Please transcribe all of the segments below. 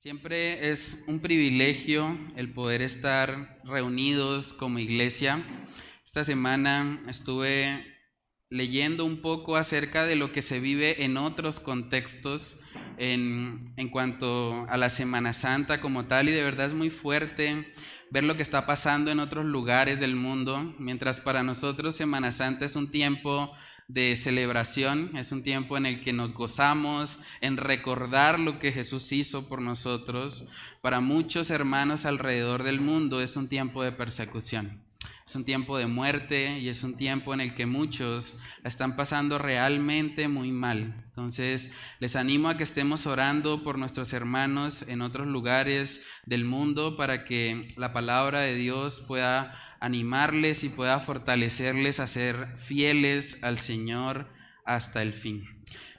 Siempre es un privilegio el poder estar reunidos como iglesia. Esta semana estuve leyendo un poco acerca de lo que se vive en otros contextos en cuanto a la Semana Santa como tal, y de verdad es muy fuerte ver lo que está pasando en otros lugares del mundo. Mientras para nosotros Semana Santa es un tiempo de celebración, es un tiempo en el que nos gozamos en recordar lo que Jesús hizo por nosotros. Para muchos hermanos alrededor del mundo es un tiempo de persecución, es un tiempo de muerte y es un tiempo en el que muchos la están pasando realmente muy mal. Entonces, les animo a que estemos orando por nuestros hermanos en otros lugares del mundo para que la palabra de Dios pueda animarles y pueda fortalecerles a ser fieles al Señor hasta el fin.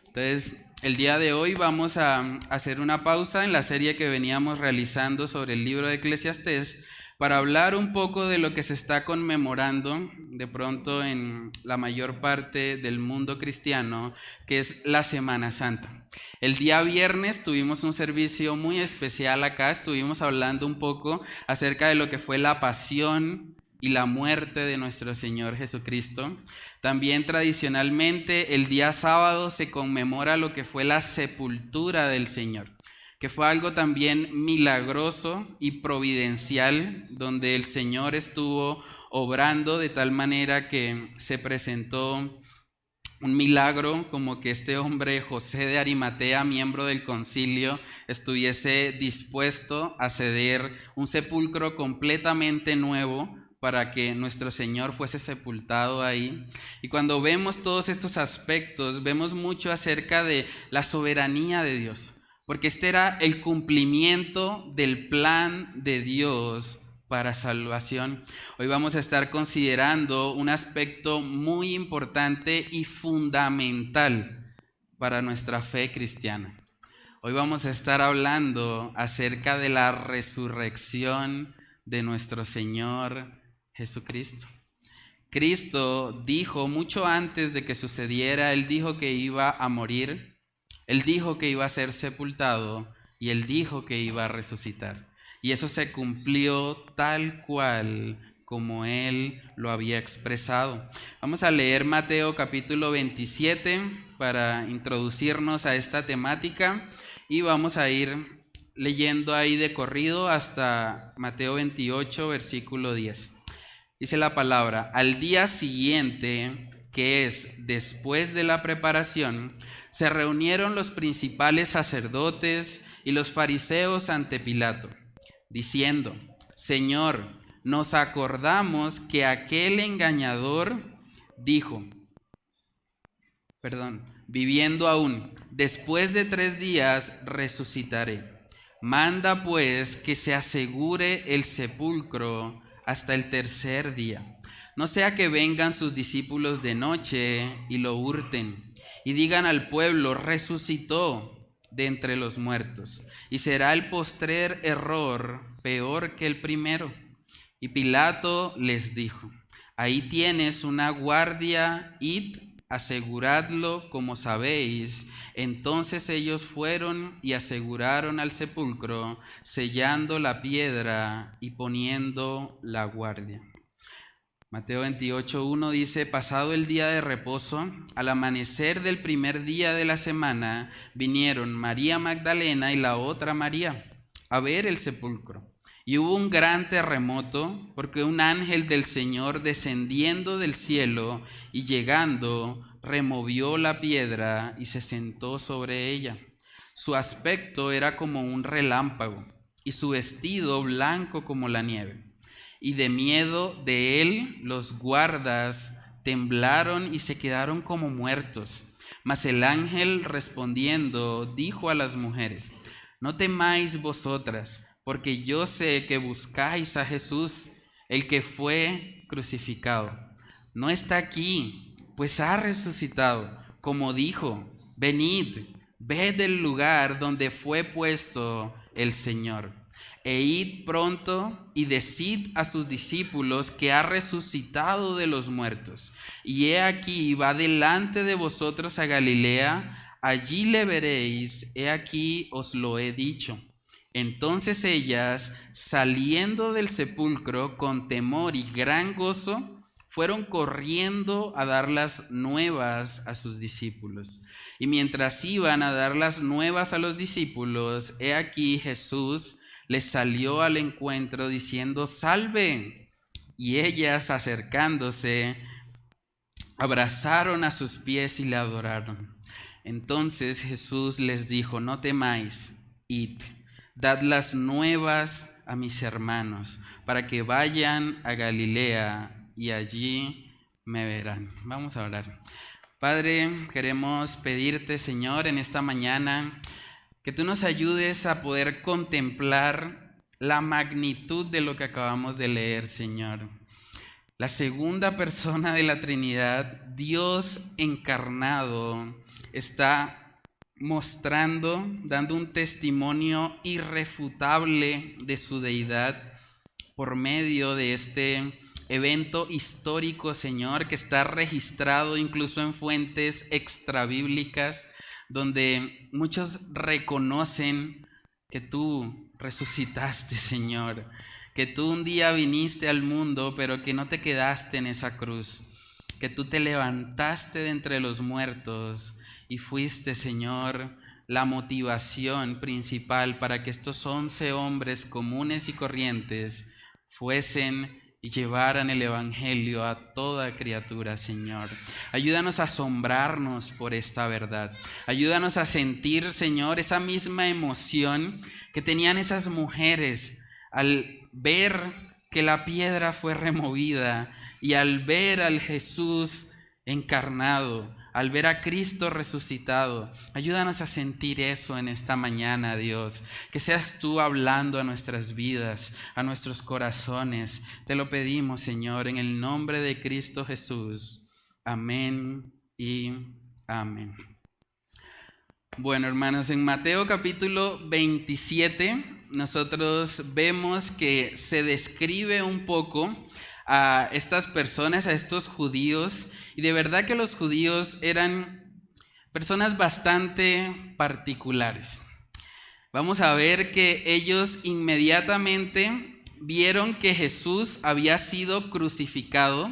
Entonces, el día de hoy vamos a hacer una pausa en la serie que veníamos realizando sobre el libro de Eclesiastés para hablar un poco de lo que se está conmemorando de pronto en la mayor parte del mundo cristiano, que es la Semana Santa. El día viernes tuvimos un servicio muy especial acá, estuvimos hablando un poco acerca de lo que fue la pasión y la muerte de nuestro Señor Jesucristo. También tradicionalmente el día sábado se conmemora lo que fue la sepultura del Señor, que fue algo también milagroso y providencial, donde el Señor estuvo obrando de tal manera que se presentó un milagro, como que este hombre José de Arimatea, miembro del concilio, estuviese dispuesto a ceder un sepulcro completamente nuevo para que nuestro Señor fuese sepultado ahí. Y cuando vemos todos estos aspectos, vemos mucho acerca de la soberanía de Dios, porque este era el cumplimiento del plan de Dios para salvación. Hoy vamos a estar considerando un aspecto muy importante y fundamental para nuestra fe cristiana. Hoy vamos a estar hablando acerca de la resurrección de nuestro Señor Jesucristo. Cristo dijo mucho antes de que sucediera, Él dijo que iba a morir, Él dijo que iba a ser sepultado y Él dijo que iba a resucitar. Y eso se cumplió tal cual como Él lo había expresado. Vamos a leer Mateo capítulo 27 para introducirnos a esta temática y vamos a ir leyendo ahí de corrido hasta Mateo 28, versículo 10. Dice la palabra: al día siguiente, que es después de la preparación, se reunieron los principales sacerdotes y los fariseos ante Pilato, diciendo: Señor, nos acordamos que aquel engañador dijo, viviendo aún, después de 3 días resucitaré. Manda pues que se asegure el sepulcro hasta el 3er día. No sea que vengan sus discípulos de noche y lo hurten y digan al pueblo: resucitó de entre los muertos, y será el postrer error peor que el primero. Y Pilato les dijo: ahí tienes una guardia, id, aseguradlo como sabéis. Entonces ellos fueron y aseguraron al sepulcro, sellando la piedra y poniendo la guardia. Mateo 28:1 dice: pasado el día de reposo, al amanecer del primer día de la semana, vinieron María Magdalena y la otra María a ver el sepulcro. Y hubo un gran terremoto, porque un ángel del Señor, descendiendo del cielo y llegando, removió la piedra y se sentó sobre ella. Su aspecto era como un relámpago y su vestido blanco como la nieve. Y de miedo de él los guardas temblaron y se quedaron como muertos. Mas el ángel respondiendo dijo a las mujeres: no temáis vosotras, porque yo sé que buscáis a Jesús, el que fue crucificado. No está aquí, pues ha resucitado, como dijo. Venid, ved el lugar donde fue puesto el Señor. E id pronto y decid a sus discípulos que ha resucitado de los muertos. Y he aquí, va delante de vosotros a Galilea, allí le veréis, he aquí os lo he dicho. Entonces ellas, saliendo del sepulcro con temor y gran gozo, fueron corriendo a dar las nuevas a sus discípulos. Y mientras iban a dar las nuevas a los discípulos, he aquí Jesús les salió al encuentro diciendo: ¡Salve! Y ellas, acercándose, abrazaron a sus pies y le adoraron. Entonces Jesús les dijo: no temáis, id, dad las nuevas a mis hermanos, para que vayan a Galilea y allí me verán. Vamos a orar. Padre, queremos pedirte, Señor, en esta mañana, que tú nos ayudes a poder contemplar la magnitud de lo que acabamos de leer, Señor. La segunda persona de la Trinidad, Dios encarnado, está mostrando, dando un testimonio irrefutable de su deidad por medio de este evento histórico, Señor, que está registrado incluso en fuentes extrabíblicas, donde muchos reconocen que tú resucitaste, Señor, que tú un día viniste al mundo, pero que no te quedaste en esa cruz, que tú te levantaste de entre los muertos y fuiste, Señor, la motivación principal para que estos 11 hombres comunes y corrientes fuesen y llevaran el evangelio a toda criatura, Señor. Ayúdanos a asombrarnos por esta verdad. Ayúdanos a sentir, Señor, esa misma emoción que tenían esas mujeres al ver que la piedra fue removida y al ver al Jesús encarnado, al ver a Cristo resucitado. Ayúdanos a sentir eso en esta mañana, Dios. Que seas tú hablando a nuestras vidas, a nuestros corazones. Te lo pedimos, Señor, en el nombre de Cristo Jesús. Amén y amén. Bueno, hermanos, en Mateo capítulo 27, nosotros vemos que se describe un poco a estas personas, a estos judíos, y de verdad que los judíos eran personas bastante particulares. Vamos a ver que ellos inmediatamente vieron que Jesús había sido crucificado.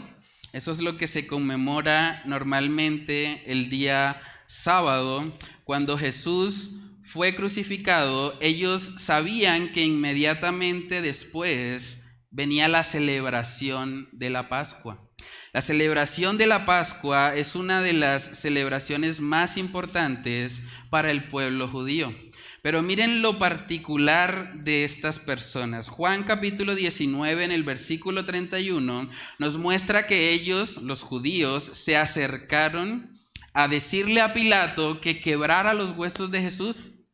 Eso es lo que se conmemora normalmente el día sábado. Cuando Jesús fue crucificado, ellos sabían que inmediatamente después venía la celebración de la Pascua. La celebración de la Pascua es una de las celebraciones más importantes para el pueblo judío. Pero miren lo particular de estas personas. Juan capítulo 19 en el versículo 31 nos muestra que ellos, los judíos, se acercaron a decirle a Pilato que quebrara los huesos de Jesús.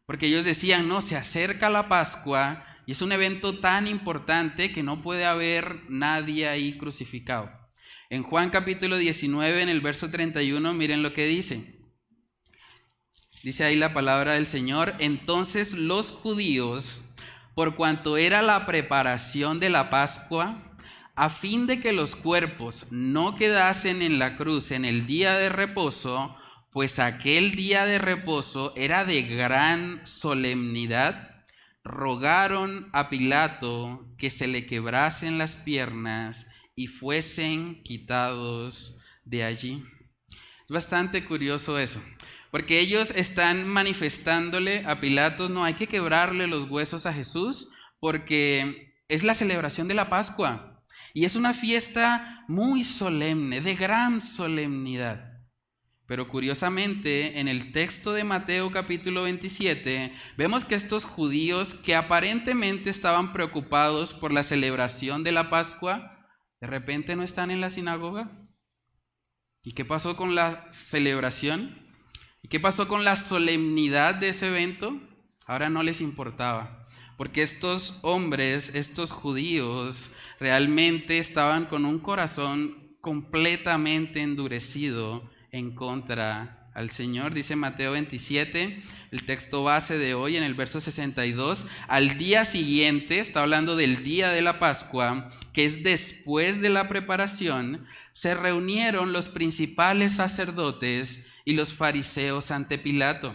Porque ellos decían, no, se acerca la Pascua y es un evento tan importante que no puede haber nadie ahí crucificado. En Juan capítulo 19, en el verso 31, miren lo que dice. Dice ahí la palabra del Señor: entonces los judíos, por cuanto era la preparación de la Pascua, a fin de que los cuerpos no quedasen en la cruz en el día de reposo, pues aquel día de reposo era de gran solemnidad, rogaron a Pilato que se le quebrasen las piernas y fuesen quitados de allí. Es bastante curioso eso, porque ellos están manifestándole a Pilato: no hay que quebrarle los huesos a Jesús porque es la celebración de la Pascua y es una fiesta muy solemne, de gran solemnidad. Pero curiosamente, en el texto de Mateo capítulo 27, vemos que estos judíos que aparentemente estaban preocupados por la celebración de la Pascua, de repente no están en la sinagoga. ¿Y qué pasó con la celebración? ¿Y qué pasó con la solemnidad de ese evento? Ahora no les importaba, porque estos hombres, estos judíos, realmente estaban con un corazón completamente endurecido en contra al Señor. Dice Mateo 27, el texto base de hoy, en el verso 62, al día siguiente, está hablando del día de la Pascua, que es después de la preparación, se reunieron los principales sacerdotes y los fariseos ante Pilato,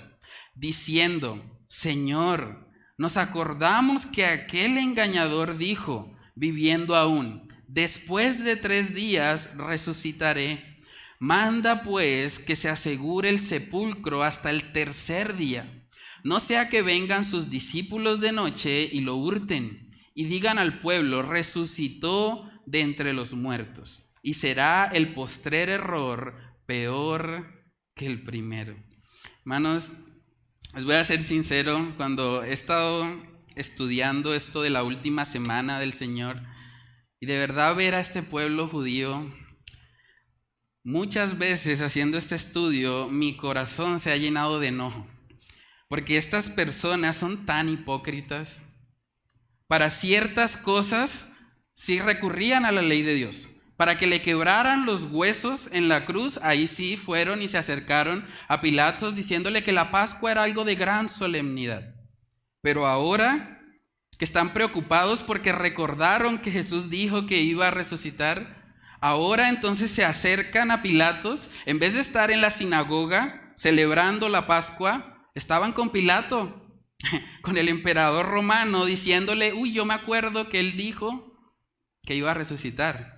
diciendo: Señor, nos acordamos que aquel engañador dijo, viviendo aún, después de 3 días resucitaré. Manda pues que se asegure el sepulcro hasta el tercer día. No sea que vengan sus discípulos de noche y lo hurten y digan al pueblo, resucitó de entre los muertos. Y será el postrer error peor que el primero. Hermanos, les voy a ser sincero, cuando he estado estudiando esto de la última semana del Señor y de verdad ver a este pueblo judío, muchas veces haciendo este estudio mi corazón se ha llenado de enojo, porque estas personas son tan hipócritas. Para ciertas cosas sí recurrían a la ley de Dios. Para que le quebraran los huesos en la cruz, ahí sí fueron y se acercaron a Pilatos diciéndole que la Pascua era algo de gran solemnidad. Pero ahora que están preocupados porque recordaron que Jesús dijo que iba a resucitar, ahora entonces se acercan a Pilatos, en vez de estar en la sinagoga celebrando la Pascua, estaban con Pilato, con el emperador romano, diciéndole, yo me acuerdo que él dijo que iba a resucitar.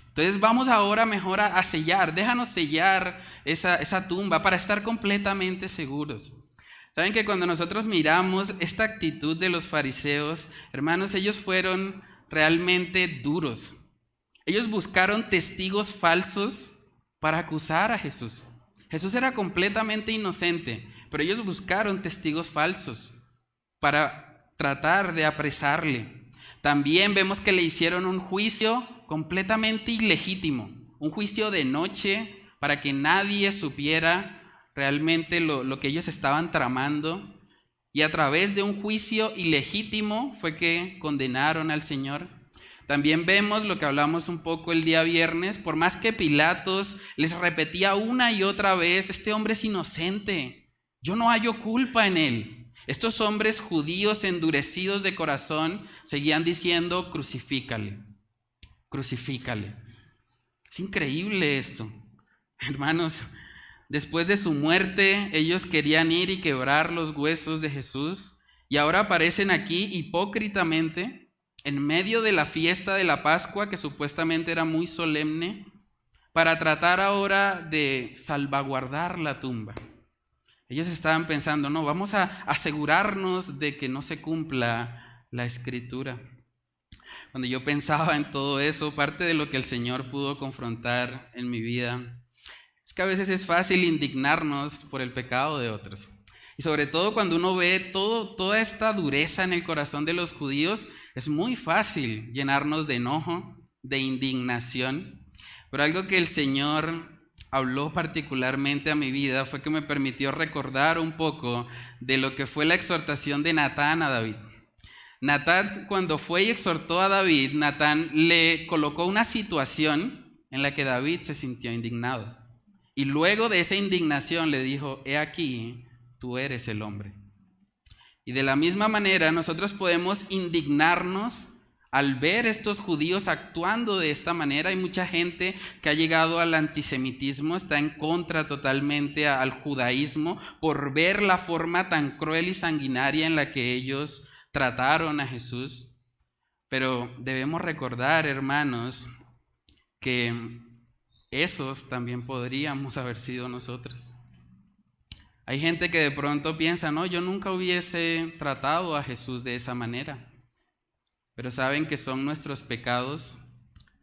Entonces vamos ahora mejor a sellar, déjanos sellar esa tumba para estar completamente seguros. Saben que cuando nosotros miramos esta actitud de los fariseos, hermanos, ellos fueron realmente duros. Ellos buscaron testigos falsos para acusar a Jesús. Jesús era completamente inocente, pero ellos buscaron testigos falsos para tratar de apresarle. También vemos que le hicieron un juicio completamente ilegítimo, un juicio de noche para que nadie supiera realmente lo que ellos estaban tramando, y a través de un juicio ilegítimo fue que condenaron al Señor. También vemos lo que hablamos un poco el día viernes, por más que Pilatos les repetía una y otra vez, este hombre es inocente, yo no hallo culpa en él. Estos hombres judíos endurecidos de corazón seguían diciendo, crucifícale, crucifícale. Es increíble esto. Hermanos, después de su muerte, ellos querían ir y quebrar los huesos de Jesús y ahora aparecen aquí hipócritamente en medio de la fiesta de la Pascua, que supuestamente era muy solemne, para tratar ahora de salvaguardar la tumba. Ellos estaban pensando, no, vamos a asegurarnos de que no se cumpla la Escritura. Cuando yo pensaba en todo eso, parte de lo que el Señor pudo confrontar en mi vida, es que a veces es fácil indignarnos por el pecado de otros. Y sobre todo cuando uno ve toda esta dureza en el corazón de los judíos, es muy fácil llenarnos de enojo, de indignación. Pero algo que el Señor habló particularmente a mi vida fue que me permitió recordar un poco de lo que fue la exhortación de Natán a David. Natán, cuando fue y exhortó a David, Natán le colocó una situación en la que David se sintió indignado. Y luego de esa indignación le dijo, he aquí, tú eres el hombre. Y de la misma manera nosotros podemos indignarnos al ver estos judíos actuando de esta manera. Hay mucha gente que ha llegado al antisemitismo, está en contra totalmente al judaísmo por ver la forma tan cruel y sanguinaria en la que ellos trataron a Jesús. Pero debemos recordar, hermanos, que esos también podríamos haber sido nosotros. Hay gente que de pronto piensa, no, yo nunca hubiese tratado a Jesús de esa manera. Pero saben que son nuestros pecados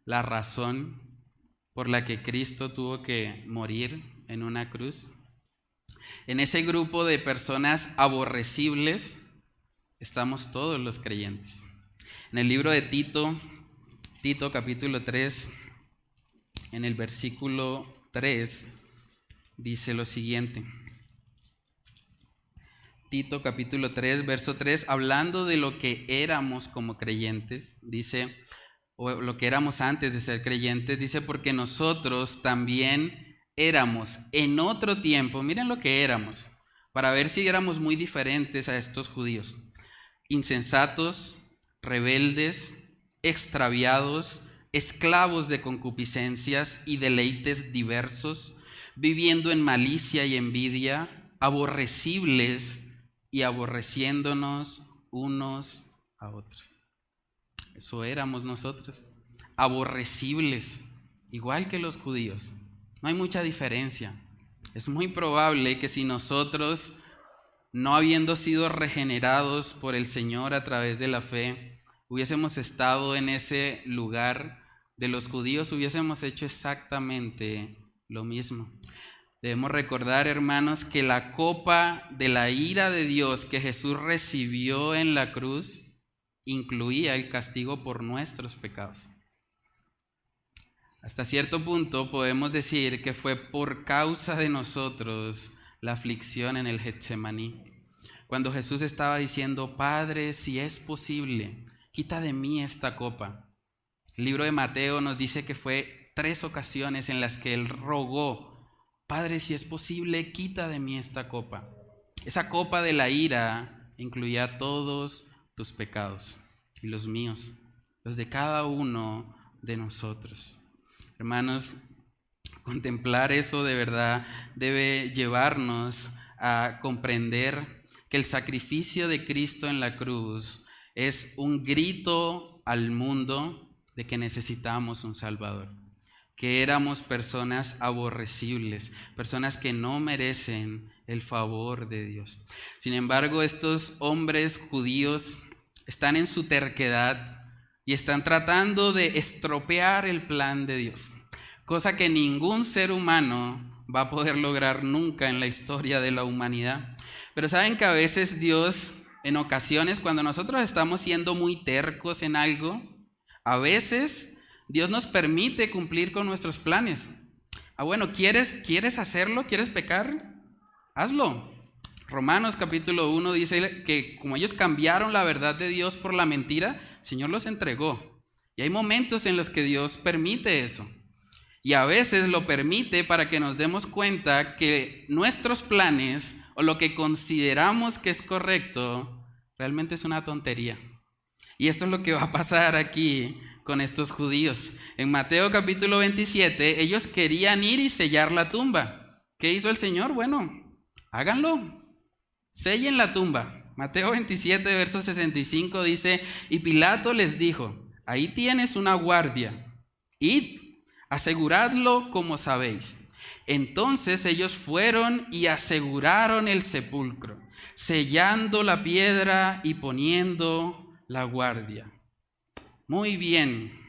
la razón por la que Cristo tuvo que morir en una cruz. En ese grupo de personas aborrecibles estamos todos los creyentes. En el libro de Tito capítulo 3, en el versículo 3, dice lo siguiente. Tito capítulo 3, verso 3, hablando de lo que éramos como creyentes, dice, o lo que éramos antes de ser creyentes, dice, porque nosotros también éramos en otro tiempo, miren lo que éramos, para ver si éramos muy diferentes a estos judíos, insensatos, rebeldes, extraviados, esclavos de concupiscencias y deleites diversos, viviendo en malicia y envidia, aborrecibles y aborreciéndonos unos a otros. Eso éramos nosotros, aborrecibles, igual que los judíos. No hay mucha diferencia. Es muy probable que si nosotros, no habiendo sido regenerados por el Señor a través de la fe, hubiésemos estado en ese lugar de los judíos, hubiésemos hecho exactamente lo mismo. Debemos recordar, hermanos, que la copa de la ira de Dios que Jesús recibió en la cruz incluía el castigo por nuestros pecados. Hasta cierto punto podemos decir que fue por causa de nosotros la aflicción en el Getsemaní. Cuando Jesús estaba diciendo: Padre, si es posible, quita de mí esta copa. El libro de Mateo nos dice que fue 3 ocasiones en las que él rogó: Padre, si es posible, quita de mí esta copa. Esa copa de la ira incluía todos tus pecados y los míos, los de cada uno de nosotros. Hermanos, contemplar eso de verdad debe llevarnos a comprender que el sacrificio de Cristo en la cruz es un grito al mundo de que necesitamos un Salvador, que éramos personas aborrecibles, personas que no merecen el favor de Dios. Sin embargo, estos hombres judíos están en su terquedad y están tratando de estropear el plan de Dios, cosa que ningún ser humano va a poder lograr nunca en la historia de la humanidad. Pero saben que a veces Dios, en ocasiones, cuando nosotros estamos siendo muy tercos en algo, a veces Dios nos permite cumplir con nuestros planes. Bueno, ¿quieres hacerlo? ¿Quieres pecar? Hazlo. Romanos capítulo 1 dice que como ellos cambiaron la verdad de Dios por la mentira, el Señor los entregó. Y hay momentos en los que Dios permite eso. Y a veces lo permite para que nos demos cuenta que nuestros planes o lo que consideramos que es correcto realmente es una tontería. Y esto es lo que va a pasar aquí con estos judíos. En Mateo capítulo 27, ellos querían ir y sellar la tumba. ¿Qué hizo el Señor? Bueno, háganlo. Sellen la tumba. Mateo 27, verso 65 dice: Y Pilato les dijo: Ahí tienes una guardia. Id, aseguradlo como sabéis. Entonces ellos fueron y aseguraron el sepulcro, sellando la piedra y poniendo la guardia. Muy bien.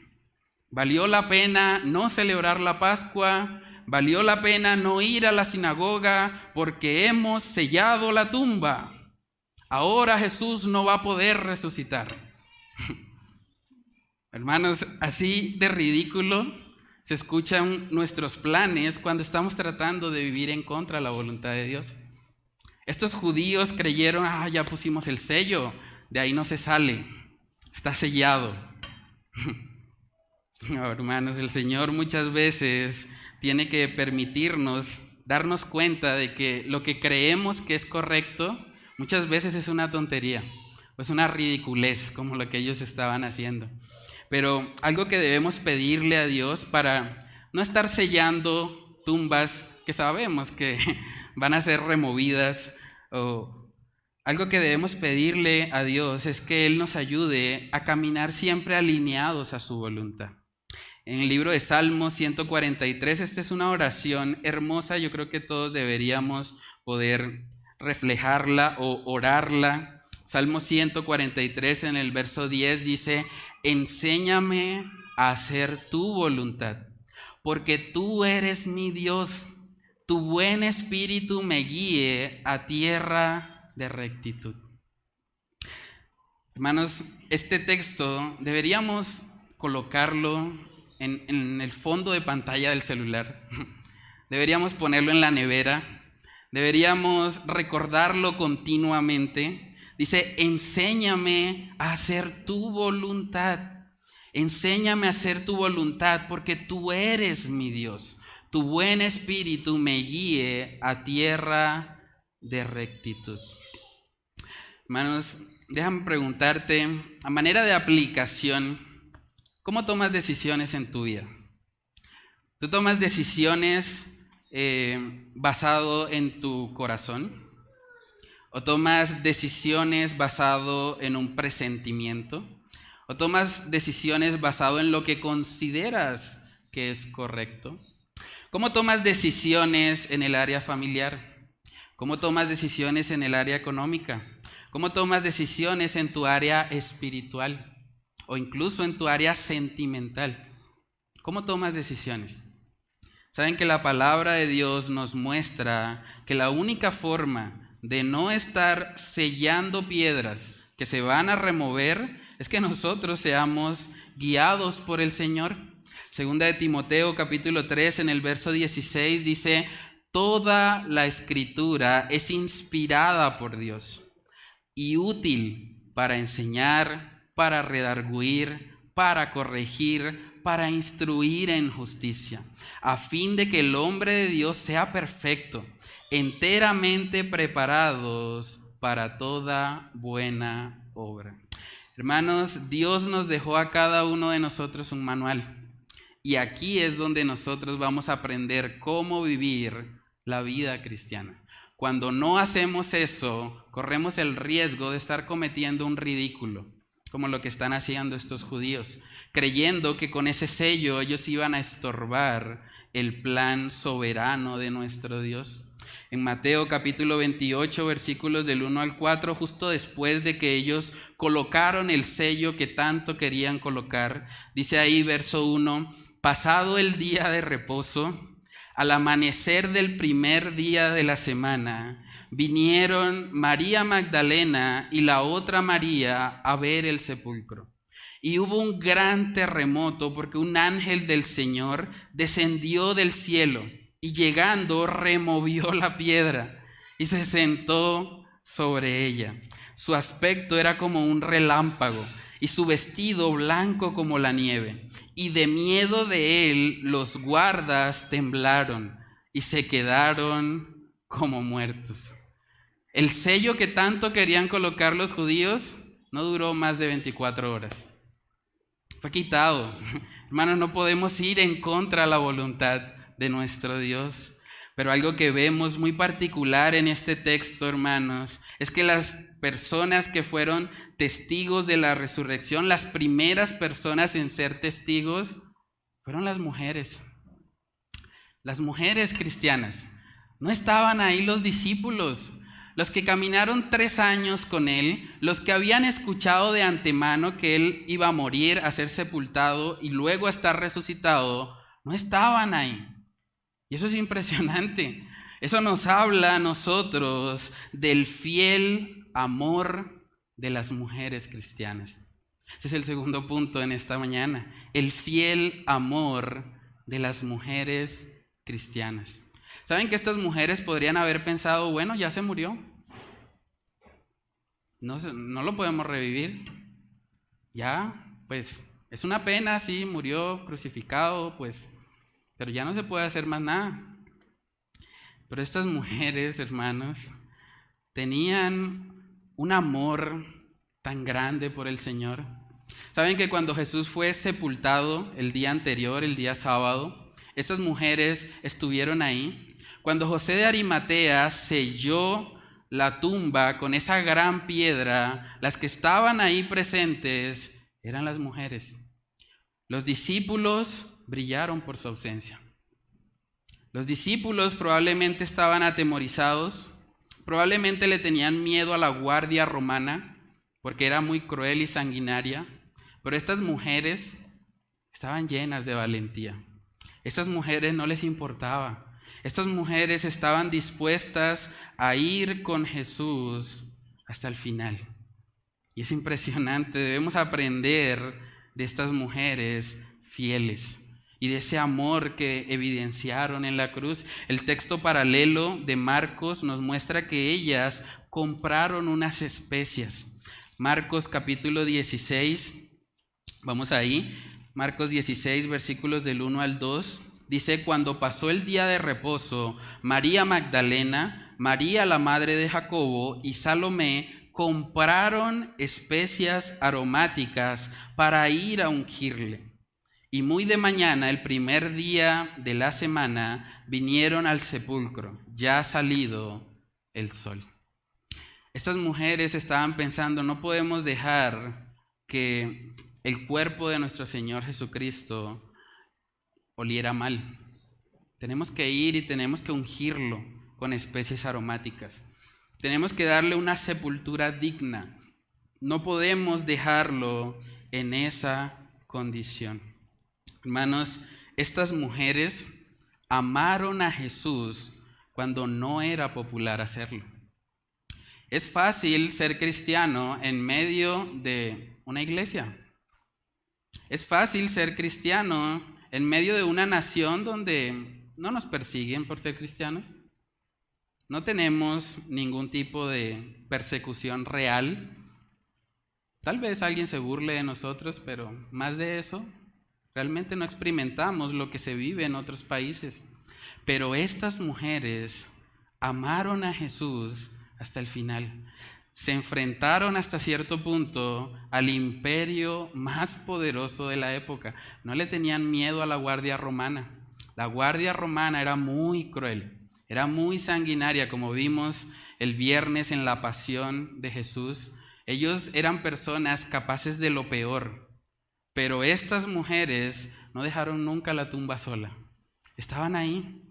¿Valió la pena no celebrar la Pascua? ¿Valió la pena no ir a la sinagoga porque hemos sellado la tumba? Ahora Jesús no va a poder resucitar. Hermanos, así de ridículo se escuchan nuestros planes cuando estamos tratando de vivir en contra de la voluntad de Dios. Estos judíos creyeron: ya pusimos el sello, de ahí no se sale, está sellado. No, hermanos, el Señor muchas veces tiene que permitirnos darnos cuenta de que lo que creemos que es correcto muchas veces es una tontería, o es una ridiculez como lo que ellos estaban haciendo. Pero algo que debemos pedirle a Dios para no estar sellando tumbas que sabemos que van a ser removidas, o algo que debemos pedirle a Dios es que Él nos ayude a caminar siempre alineados a su voluntad. En el libro de Salmos 143, esta es una oración hermosa, yo creo que todos deberíamos poder reflejarla o orarla. Salmo 143 en el verso 10 dice: Enséñame a hacer tu voluntad, porque tú eres mi Dios. Tu buen espíritu me guíe a tierra de rectitud. Hermanos, este texto deberíamos colocarlo en el fondo de pantalla del celular. Deberíamos ponerlo en la nevera. Deberíamos recordarlo continuamente. Dice: enséñame a hacer tu voluntad. Enséñame a hacer tu voluntad porque tú eres mi Dios. Tu buen espíritu me guíe a tierra de rectitud. Hermanos, déjame preguntarte, a manera de aplicación, ¿cómo tomas decisiones en tu vida? ¿Tú tomas decisiones basado en tu corazón? ¿O tomas decisiones basado en un presentimiento? ¿O tomas decisiones basado en lo que consideras que es correcto? ¿Cómo tomas decisiones en el área familiar? ¿Cómo tomas decisiones en el área económica? ¿Cómo tomas decisiones en tu área espiritual? O incluso en tu área sentimental. ¿Cómo tomas decisiones? Saben que la palabra de Dios nos muestra que la única forma de no estar sellando piedras que se van a remover es que nosotros seamos guiados por el Señor. Segunda de Timoteo capítulo 3 en el verso 16 dice: toda la escritura es inspirada por Dios y útil para enseñar, para redarguir, para corregir, para instruir en justicia, a fin de que el hombre de Dios sea perfecto, enteramente preparados para toda buena obra. Hermanos, Dios nos dejó a cada uno de nosotros un manual. Y aquí es donde nosotros vamos a aprender cómo vivir la vida cristiana. Cuando no hacemos eso, corremos el riesgo de estar cometiendo un ridículo, como lo que están haciendo estos judíos, creyendo que con ese sello ellos iban a estorbar el plan soberano de nuestro Dios. En Mateo capítulo 28, versículos del 1 al 4, justo después de que ellos colocaron el sello que tanto querían colocar, dice ahí verso 1: pasado el día de reposo, al amanecer del primer día de la semana, vinieron María Magdalena y la otra María a ver el sepulcro. Y hubo un gran terremoto porque un ángel del Señor descendió del cielo y llegando removió la piedra y se sentó sobre ella. Su aspecto era como un relámpago y su vestido blanco como la nieve. Y de miedo de él los guardas temblaron y se quedaron como muertos. El sello que tanto querían colocar los judíos no duró más de 24 horas. Fue quitado. Hermanos, no podemos ir en contra de la voluntad de nuestro Dios. Pero algo que vemos muy particular en este texto, hermanos, es que las personas que fueron testigos de la resurrección, las primeras personas en ser testigos, fueron las mujeres. Las mujeres cristianas. No estaban ahí los discípulos, los que caminaron 3 años con él, los que habían escuchado de antemano que él iba a morir, a ser sepultado y luego a estar resucitado, no estaban ahí. Y eso es impresionante. Eso nos habla a nosotros del fiel amor de las mujeres cristianas. Ese es el segundo punto en esta mañana. El fiel amor de las mujeres cristianas. ¿Saben que estas mujeres podrían haber pensado, bueno, ya se murió? No lo podemos revivir. Ya, pues es una pena, sí, murió crucificado, pues, pero ya no se puede hacer más nada. Pero estas mujeres, hermanos, tenían un amor tan grande por el Señor. ¿Saben que cuando Jesús fue sepultado el día anterior, el día sábado, estas mujeres estuvieron ahí? Cuando José de Arimatea selló la tumba con esa gran piedra, las que estaban ahí presentes eran las mujeres. Los discípulos brillaron por su ausencia. Los discípulos probablemente estaban atemorizados, probablemente le tenían miedo a la guardia romana, porque era muy cruel y sanguinaria, pero estas mujeres estaban llenas de valentía. Estas mujeres no les importaba. Estas mujeres estaban dispuestas a ir con Jesús hasta el final. Y es impresionante, debemos aprender de estas mujeres fieles y de ese amor que evidenciaron en la cruz. El texto paralelo de Marcos nos muestra que ellas compraron unas especias. Marcos capítulo 16, vamos ahí, Marcos 16, versículos del 1 al 2, dice: cuando pasó el día de reposo, María Magdalena, María la madre de Jacobo y Salomé compraron especias aromáticas para ir a ungirle. Y muy de mañana, el primer día de la semana, vinieron al sepulcro, ya salido el sol. Estas mujeres estaban pensando, no podemos dejar que el cuerpo de nuestro Señor Jesucristo oliera mal. Tenemos que ir y tenemos que ungirlo con especies aromáticas. Tenemos que darle una sepultura digna. No podemos dejarlo en esa condición. Hermanos, estas mujeres amaron a Jesús cuando no era popular hacerlo. Es fácil ser cristiano en medio de una iglesia. Es fácil ser cristiano en medio de una nación donde no nos persiguen por ser cristianos. No tenemos ningún tipo de persecución real. Tal vez alguien se burle de nosotros, pero más de eso, realmente no experimentamos lo que se vive en otros países. Pero estas mujeres amaron a Jesús hasta el final. Se enfrentaron hasta cierto punto al imperio más poderoso de la época. No le tenían miedo a la guardia romana. La guardia romana era muy cruel, era muy sanguinaria, como vimos el viernes en la pasión de Jesús. Ellos eran personas capaces de lo peor, pero estas mujeres no dejaron nunca la tumba sola. Estaban ahí.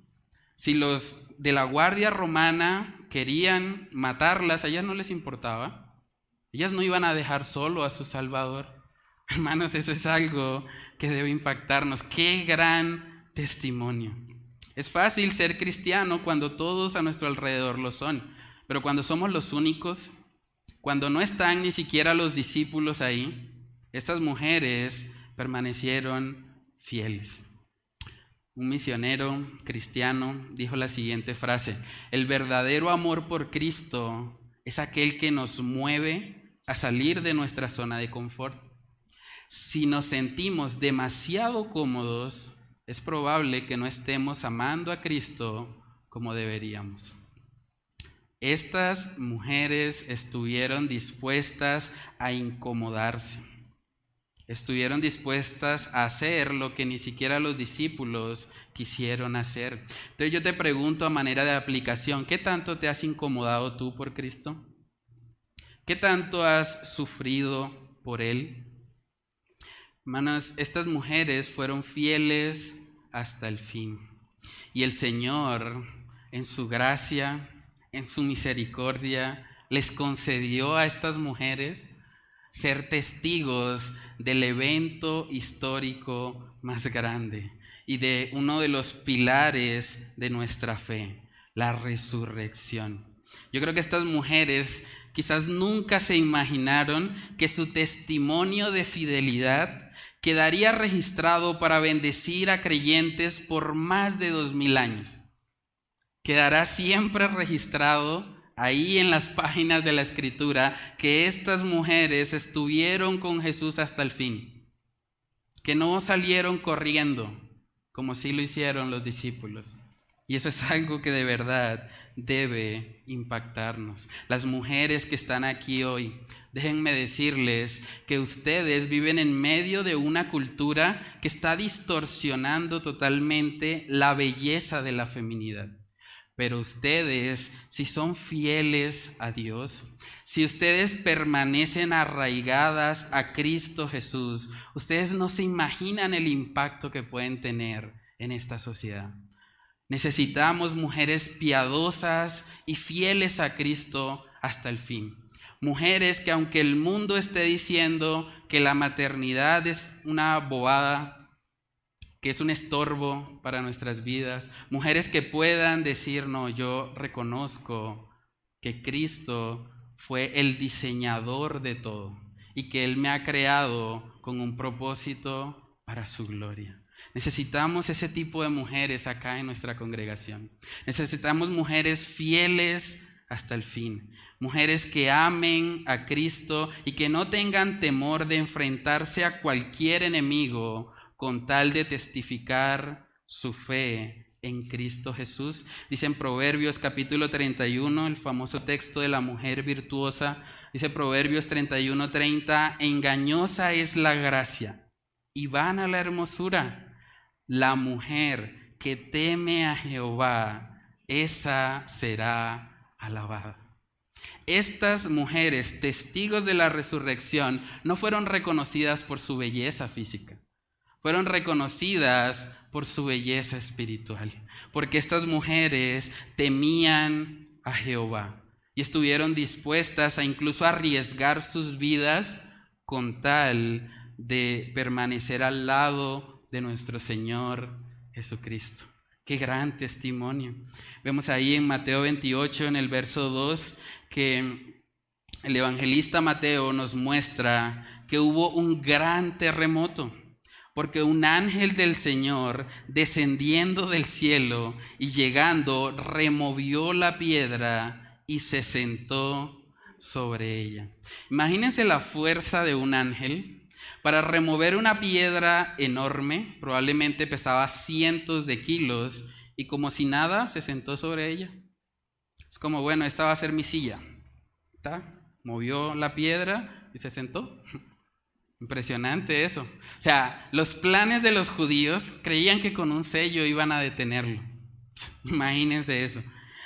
Si los de la guardia romana querían matarlas, a ellas no les importaba. Ellas no iban a dejar solo a su Salvador. Hermanos, eso es algo que debe impactarnos. ¡Qué gran testimonio! Es fácil ser cristiano cuando todos a nuestro alrededor lo son, pero cuando somos los únicos, cuando no están ni siquiera los discípulos ahí, estas mujeres permanecieron fieles. Un misionero cristiano dijo la siguiente frase: el verdadero amor por Cristo es aquel que nos mueve a salir de nuestra zona de confort. Si nos sentimos demasiado cómodos, es probable que no estemos amando a Cristo como deberíamos. Estas mujeres estuvieron dispuestas a incomodarse. Estuvieron dispuestas a hacer lo que ni siquiera los discípulos quisieron hacer. Entonces yo te pregunto a manera de aplicación, ¿qué tanto te has incomodado tú por Cristo? ¿Qué tanto has sufrido por Él? Hermanos, estas mujeres fueron fieles hasta el fin. Y el Señor, en su gracia, en su misericordia, les concedió a estas mujeres ser testigos del evento histórico más grande y de uno de los pilares de nuestra fe, la resurrección. Yo creo que estas mujeres quizás nunca se imaginaron que su testimonio de fidelidad quedaría registrado para bendecir a creyentes por más de 2000 años. Quedará siempre registrado ahí en las páginas de la Escritura que estas mujeres estuvieron con Jesús hasta el fin, que no salieron corriendo como sí lo hicieron los discípulos. Y eso es algo que de verdad debe impactarnos. Las mujeres que están aquí hoy, déjenme decirles que ustedes viven en medio de una cultura que está distorsionando totalmente la belleza de la feminidad. Pero ustedes, si son fieles a Dios, si ustedes permanecen arraigadas a Cristo Jesús, ustedes no se imaginan el impacto que pueden tener en esta sociedad. Necesitamos mujeres piadosas y fieles a Cristo hasta el fin. Mujeres que aunque el mundo esté diciendo que la maternidad es una bobada, que es un estorbo para nuestras vidas, mujeres que puedan decir, no, yo reconozco que Cristo fue el diseñador de todo y que Él me ha creado con un propósito para su gloria. Necesitamos ese tipo de mujeres acá en nuestra congregación. Necesitamos mujeres fieles hasta el fin, mujeres que amen a Cristo y que no tengan temor de enfrentarse a cualquier enemigo con tal de testificar su fe en Cristo Jesús. Dice en Proverbios capítulo 31, el famoso texto de la mujer virtuosa, dice Proverbios 31:30, engañosa es la gracia y vana la hermosura. La mujer que teme a Jehová, esa será alabada. Estas mujeres, testigos de la resurrección, no fueron reconocidas por su belleza física, fueron reconocidas por su belleza espiritual, porque estas mujeres temían a Jehová y estuvieron dispuestas a incluso arriesgar sus vidas con tal de permanecer al lado de nuestro Señor Jesucristo. Qué gran testimonio. Vemos ahí en Mateo 28, en el verso 2, que el evangelista Mateo nos muestra que hubo un gran terremoto, porque un ángel del Señor, descendiendo del cielo y llegando, removió la piedra y se sentó sobre ella. Imagínense la fuerza de un ángel para remover una piedra enorme, probablemente pesaba cientos de kilos, y como si nada, se sentó sobre ella. Es como, bueno, esta va a ser mi silla. ¿Está? Movió la piedra y se sentó. Impresionante eso. O sea, los planes de los judíos creían que con un sello iban a detenerlo. Imagínense eso.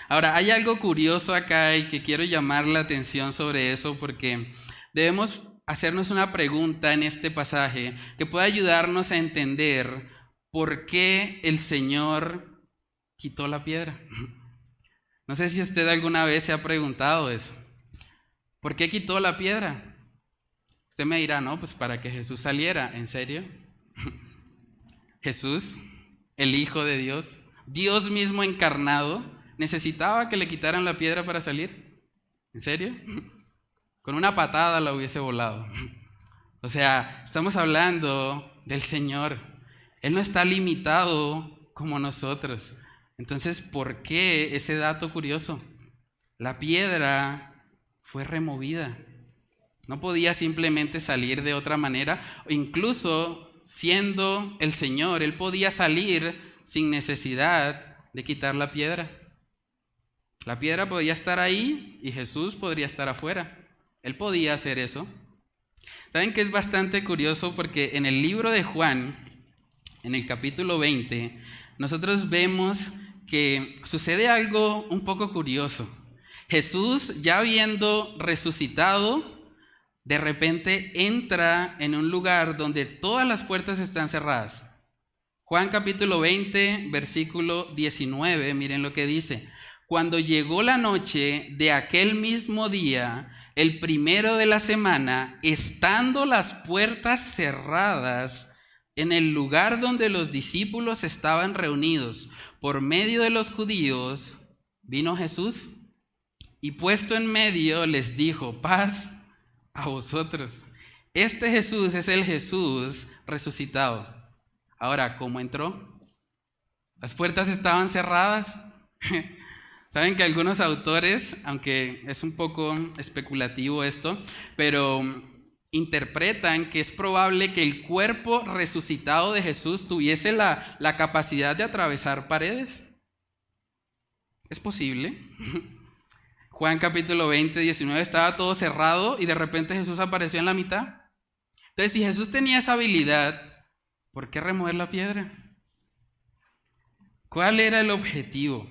Ahora, hay algo curioso acá y que quiero llamar la atención sobre eso, porque debemos hacernos una pregunta en este pasaje que pueda ayudarnos a entender por qué el Señor quitó la piedra. No sé si usted alguna vez se ha preguntado eso. ¿Por qué quitó la piedra? Usted me dirá, no, pues para que Jesús saliera. ¿En serio? Jesús, el Hijo de Dios, Dios mismo encarnado, necesitaba que le quitaran la piedra para salir. ¿En serio? Con una patada la hubiese volado. O sea, estamos hablando del Señor. Él no está limitado como nosotros. Entonces, ¿por qué ese dato curioso? La piedra fue removida. No podía simplemente salir de otra manera. Incluso siendo el Señor, Él podía salir sin necesidad de quitar la piedra. La piedra podía estar ahí y Jesús podría estar afuera. Él podía hacer eso. ¿Saben que es bastante curioso? Porque en el libro de Juan, en el capítulo 20, nosotros vemos que sucede algo un poco curioso. Jesús, ya habiendo resucitado, de repente entra en un lugar donde todas las puertas están cerradas. Juan capítulo 20, versículo 19, miren lo que dice. Cuando llegó la noche de aquel mismo día, el primero de la semana, estando las puertas cerradas en el lugar donde los discípulos estaban reunidos por medio de los judíos, vino Jesús y puesto en medio les dijo, paz a vosotros. Este Jesús es el Jesús resucitado. Ahora, ¿cómo entró? Las puertas estaban cerradas. Saben que algunos autores, aunque es un poco especulativo esto, pero interpretan que es probable que el cuerpo resucitado de Jesús tuviese la capacidad de atravesar paredes. ¿Es posible? Juan capítulo 20, 19, estaba todo cerrado y de repente Jesús apareció en la mitad. Entonces, si Jesús tenía esa habilidad, ¿por qué remover la piedra? ¿Cuál era el objetivo?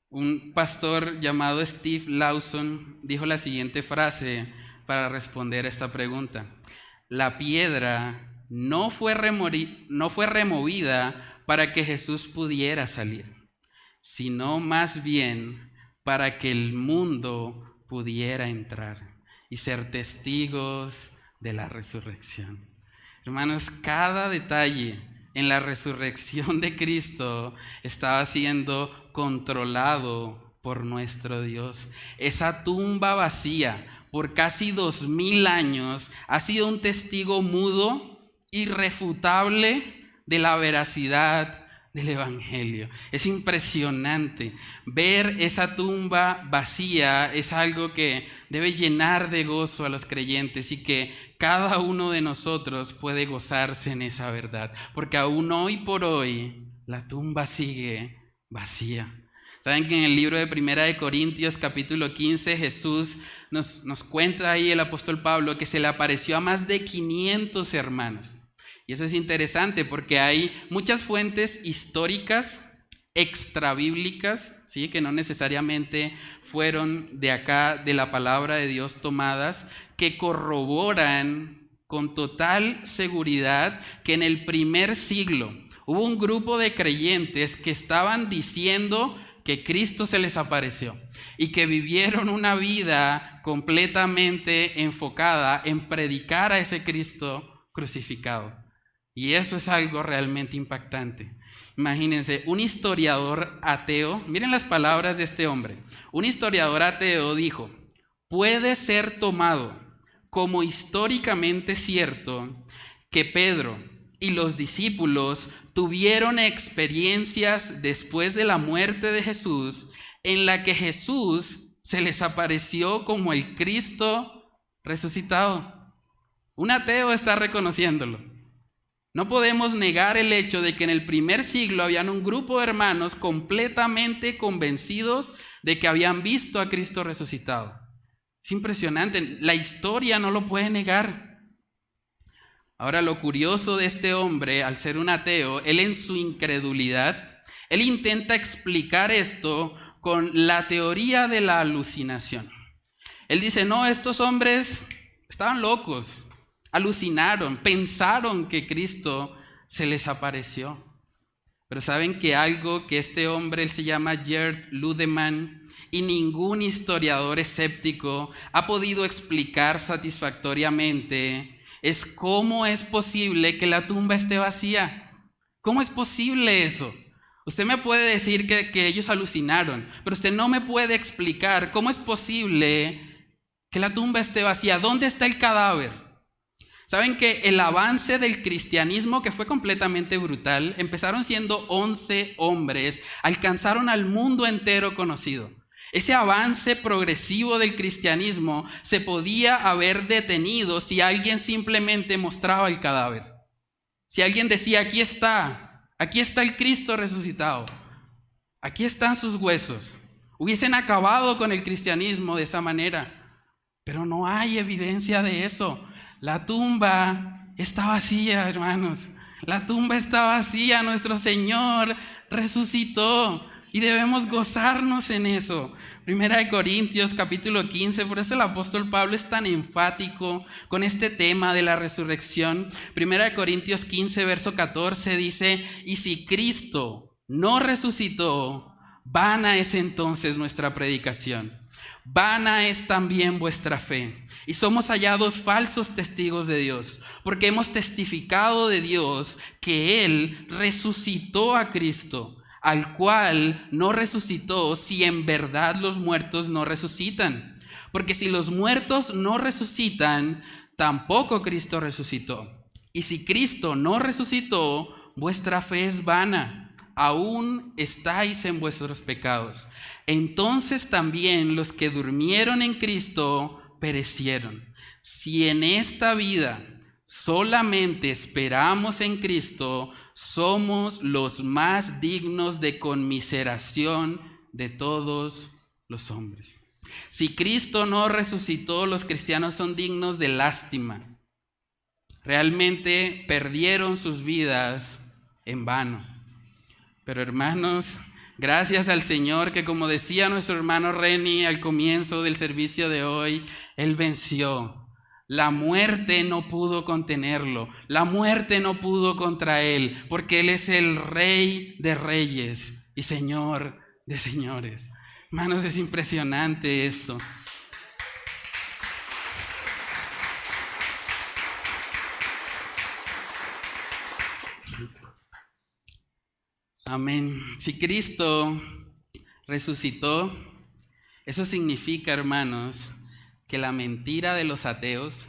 Un pastor llamado Steve Lawson dijo la siguiente frase para responder a esta pregunta. La piedra no fue removida para que Jesús pudiera salir, sino más bien para que el mundo pudiera entrar y ser testigos de la resurrección. Hermanos, cada detalle en la resurrección de Cristo estaba siendo controlado por nuestro Dios. Esa tumba vacía por casi 2000 años ha sido un testigo mudo, irrefutable de la veracidad del Evangelio. Es impresionante. Ver esa tumba vacía es algo que debe llenar de gozo a los creyentes y que cada uno de nosotros puede gozarse en esa verdad, porque aún hoy por hoy la tumba sigue vacía. Saben que en el libro de Primera de Corintios capítulo 15 Jesús nos cuenta ahí el apóstol Pablo que se le apareció a más de 500 hermanos. Y eso es interesante porque hay muchas fuentes históricas extrabíblicas, ¿sí? Que no necesariamente fueron de acá, de la palabra de Dios tomadas, que corroboran con total seguridad que en el primer siglo hubo un grupo de creyentes que estaban diciendo que Cristo se les apareció y que vivieron una vida completamente enfocada en predicar a ese Cristo crucificado. Y eso es algo realmente impactante. Imagínense, un historiador ateo, miren las palabras de este hombre. Un historiador ateo dijo: puede ser tomado como históricamente cierto que Pedro y los discípulos tuvieron experiencias después de la muerte de Jesús en la que Jesús se les apareció como el Cristo resucitado. Un ateo está reconociéndolo. No podemos negar el hecho de que en el primer siglo habían un grupo de hermanos completamente convencidos de que habían visto a Cristo resucitado. Es impresionante, la historia no lo puede negar. Ahora, lo curioso de este hombre, al ser un ateo, él en su incredulidad, él intenta explicar esto con la teoría de la alucinación. Él dice: no, estos hombres estaban locos, alucinaron, pensaron que Cristo se les apareció. Pero saben que algo que este hombre, él se llama Gerd Ludemann, y ningún historiador escéptico ha podido explicar satisfactoriamente, es cómo es posible que la tumba esté vacía. ¿Cómo es posible eso? Usted me puede decir que ellos alucinaron, pero usted no me puede explicar cómo es posible que la tumba esté vacía. ¿Dónde está el cadáver? Saben que el avance del cristianismo, que fue completamente brutal, empezaron siendo 11 hombres, alcanzaron al mundo entero conocido. Ese avance progresivo del cristianismo se podía haber detenido si alguien simplemente mostraba el cadáver. Si alguien decía: aquí está el Cristo resucitado, aquí están sus huesos. Hubiesen acabado con el cristianismo de esa manera, pero no hay evidencia de eso. La tumba está vacía, hermanos. La tumba está vacía. Nuestro Señor resucitó y debemos gozarnos en eso. Primera de Corintios capítulo 15, por eso el apóstol Pablo es tan enfático con este tema de la resurrección. Primera de Corintios 15, verso 14 dice: y si Cristo no resucitó, vana es entonces nuestra predicación, vana es también vuestra fe, y somos hallados falsos testigos de Dios, porque hemos testificado de Dios que Él resucitó a Cristo, al cual no resucitó si en verdad los muertos no resucitan. Porque si los muertos no resucitan, tampoco Cristo resucitó. Y si Cristo no resucitó, vuestra fe es vana, aún estáis en vuestros pecados. Entonces también los que durmieron en Cristo perecieron. Si en esta vida solamente esperamos en Cristo, somos los más dignos de conmiseración de todos los hombres. Si Cristo no resucitó, los cristianos son dignos de lástima. Realmente perdieron sus vidas en vano. Pero hermanos, gracias al Señor que, como decía nuestro hermano Reni al comienzo del servicio de hoy, Él venció. La muerte no pudo contenerlo, la muerte no pudo contra Él, porque Él es el Rey de reyes y Señor de señores. Hermanos, es impresionante esto. Amén. Si Cristo resucitó, eso significa, hermanos, que la mentira de los ateos,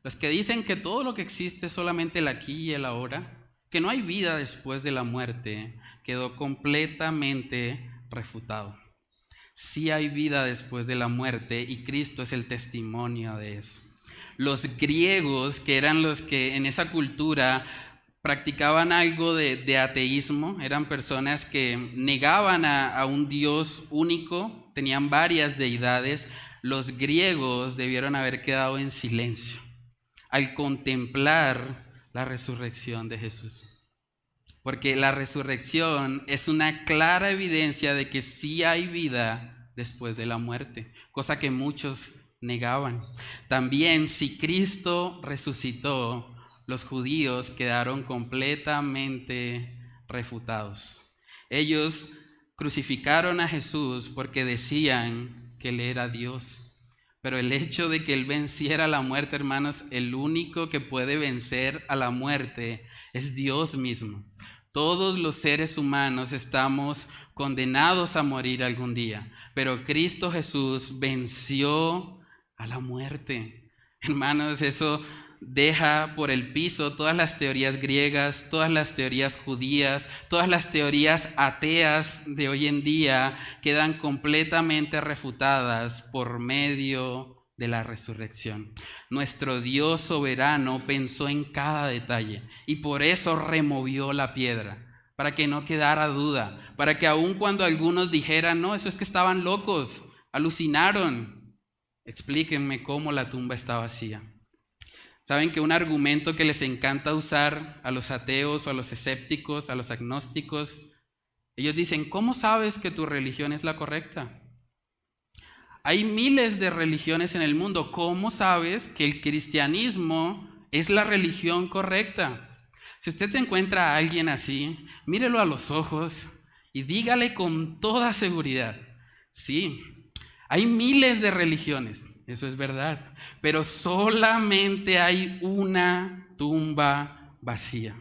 los que dicen que todo lo que existe es solamente el aquí y el ahora, que no hay vida después de la muerte, quedó completamente refutado. Sí hay vida después de la muerte y Cristo es el testimonio de eso. Los griegos, que eran los que en esa cultura practicaban algo de ateísmo, eran personas que negaban a un Dios único, tenían varias deidades. Los griegos debieron haber quedado en silencio al contemplar la resurrección de Jesús. porque la resurrección es una clara evidencia de que sí hay vida después de la muerte, cosa que muchos negaban. También, si Cristo resucitó, los judíos quedaron completamente refutados. Ellos crucificaron a Jesús porque decían que Él era Dios. Pero el hecho de que Él venciera la muerte, hermanos, el único que puede vencer a la muerte es Dios mismo. Todos los seres humanos estamos condenados a morir algún día, pero Cristo Jesús venció a la muerte. Hermanos, eso deja por el piso todas las teorías griegas, todas las teorías judías, todas las teorías ateas de hoy en día quedan completamente refutadas por medio de la resurrección. Nuestro Dios soberano pensó en cada detalle y por eso removió la piedra, para que no quedara duda, para que aun cuando algunos dijeran, no, eso es que estaban locos, alucinaron, explíquenme cómo la tumba está vacía. Saben que un argumento que les encanta usar a los ateos o a los escépticos, a los agnósticos, ellos dicen, ¿cómo sabes que tu religión es la correcta? Hay miles de religiones en el mundo. ¿Cómo sabes que el cristianismo es la religión correcta? Si usted se encuentra a alguien así, mírelo a los ojos y dígale con toda seguridad, sí, hay miles de religiones. Eso es verdad, pero solamente hay una tumba vacía.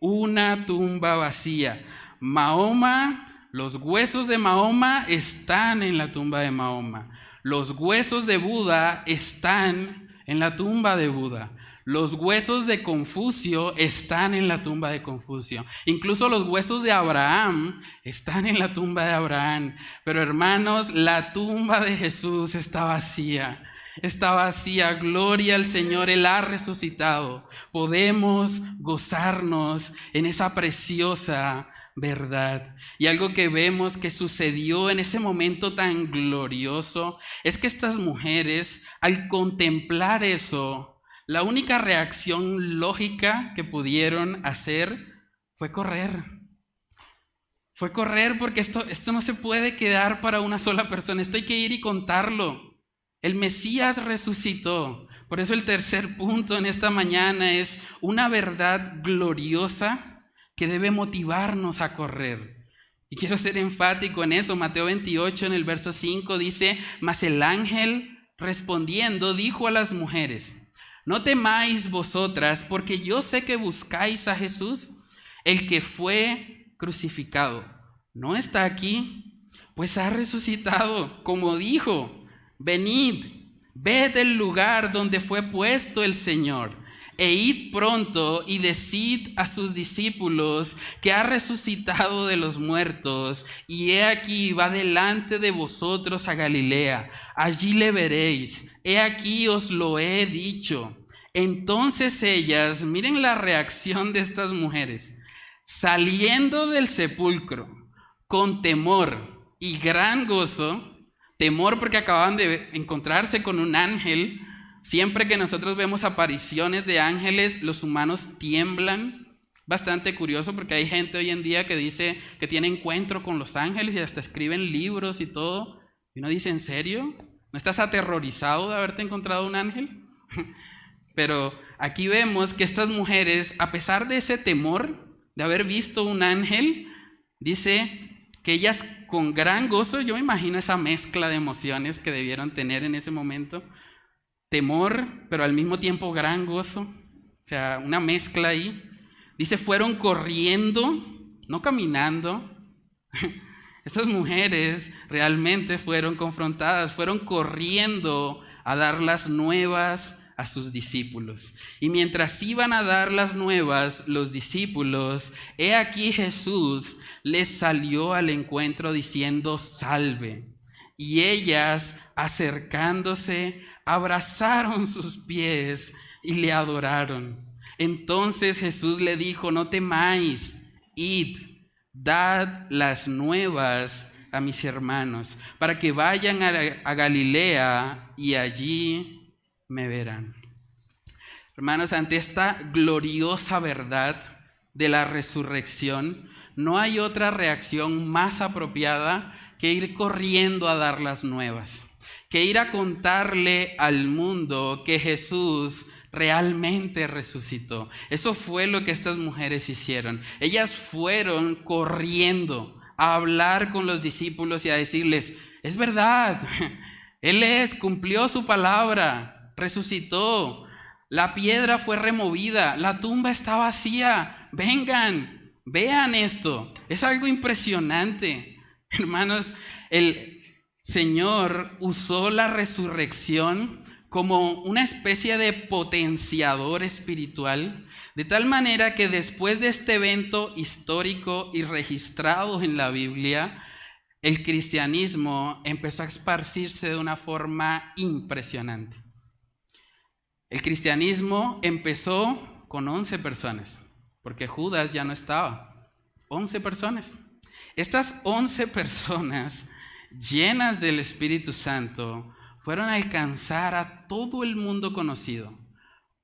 Una tumba vacía. Mahoma, los huesos de Mahoma están en la tumba de Mahoma. Los huesos de Buda están en la tumba de Buda. Los huesos de Confucio están en la tumba de Confucio. Incluso los huesos de Abraham están en la tumba de Abraham. Pero hermanos, la tumba de Jesús está vacía. Está vacía. Gloria al Señor, Él ha resucitado. Podemos gozarnos en esa preciosa verdad. Y algo que vemos que sucedió en ese momento tan glorioso es que estas mujeres, al contemplar eso, la única reacción lógica que pudieron hacer fue correr. Fue correr porque esto no se puede quedar para una sola persona. Esto hay que ir y contarlo. El Mesías resucitó. Por eso el tercer punto en esta mañana es una verdad gloriosa que debe motivarnos a correr. Y quiero ser enfático en eso. Mateo 28 en el verso 5 dice, mas el ángel respondiendo dijo a las mujeres, no temáis vosotras, porque yo sé que buscáis a Jesús, el que fue crucificado. No está aquí, pues ha resucitado, como dijo. Venid, ved el lugar donde fue puesto el Señor, e id pronto y decid a sus discípulos que ha resucitado de los muertos, y he aquí va delante de vosotros a Galilea, allí le veréis, he aquí os lo he dicho. Entonces ellas, miren la reacción de estas mujeres, saliendo del sepulcro con temor y gran gozo, temor porque acababan de encontrarse con un ángel. Siempre que nosotros vemos apariciones de ángeles, los humanos tiemblan. Bastante curioso porque hay gente hoy en día que dice que tiene encuentro con los ángeles y hasta escriben libros y todo. Y uno dice, ¿en serio? ¿No estás aterrorizado de haberte encontrado un ángel? Pero aquí vemos que estas mujeres, a pesar de ese temor de haber visto un ángel, dice que ellas con gran gozo, yo me imagino esa mezcla de emociones que debieron tener en ese momento, temor, pero al mismo tiempo gran gozo, o sea, una mezcla ahí. Dice, fueron corriendo, no caminando. Estas mujeres realmente fueron confrontadas, fueron corriendo a dar las nuevas a sus discípulos. Y mientras iban a dar las nuevas, los discípulos, he aquí Jesús les salió al encuentro diciendo, salve. Y ellas, acercándose, abrazaron sus pies y le adoraron. Entonces Jesús le dijo, no temáis, id, dad las nuevas a mis hermanos, para que vayan a Galilea y allí me verán. Hermanos, ante esta gloriosa verdad, de la resurrección, no hay otra reacción más apropiada que ir corriendo a dar las nuevas, que ir a contarle al mundo que Jesús realmente resucitó. Eso fue lo que estas mujeres hicieron. Ellas fueron corriendo a hablar con los discípulos y a decirles: es verdad, Él cumplió su palabra, resucitó, la piedra fue removida, la tumba está vacía, vengan, vean esto, es algo impresionante. Hermanos, el Señor usó la resurrección como una especie de potenciador espiritual, de tal manera que después de este evento histórico y registrado en la Biblia, el cristianismo empezó a esparcirse de una forma impresionante. El cristianismo empezó con 11 personas, porque Judas ya no estaba. 11 personas. Estas 11 personas llenas del Espíritu Santo fueron a alcanzar a todo el mundo conocido.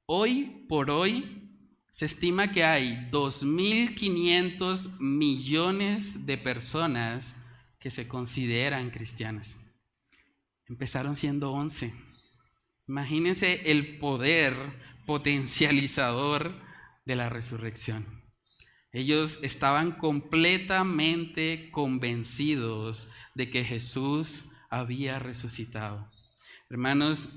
Hoy por hoy se estima que hay 2.500 millones de personas que se consideran cristianas. Empezaron siendo 11. Imagínense el poder potencializador de la resurrección. Ellos estaban completamente convencidos de que Jesús había resucitado. Hermanos,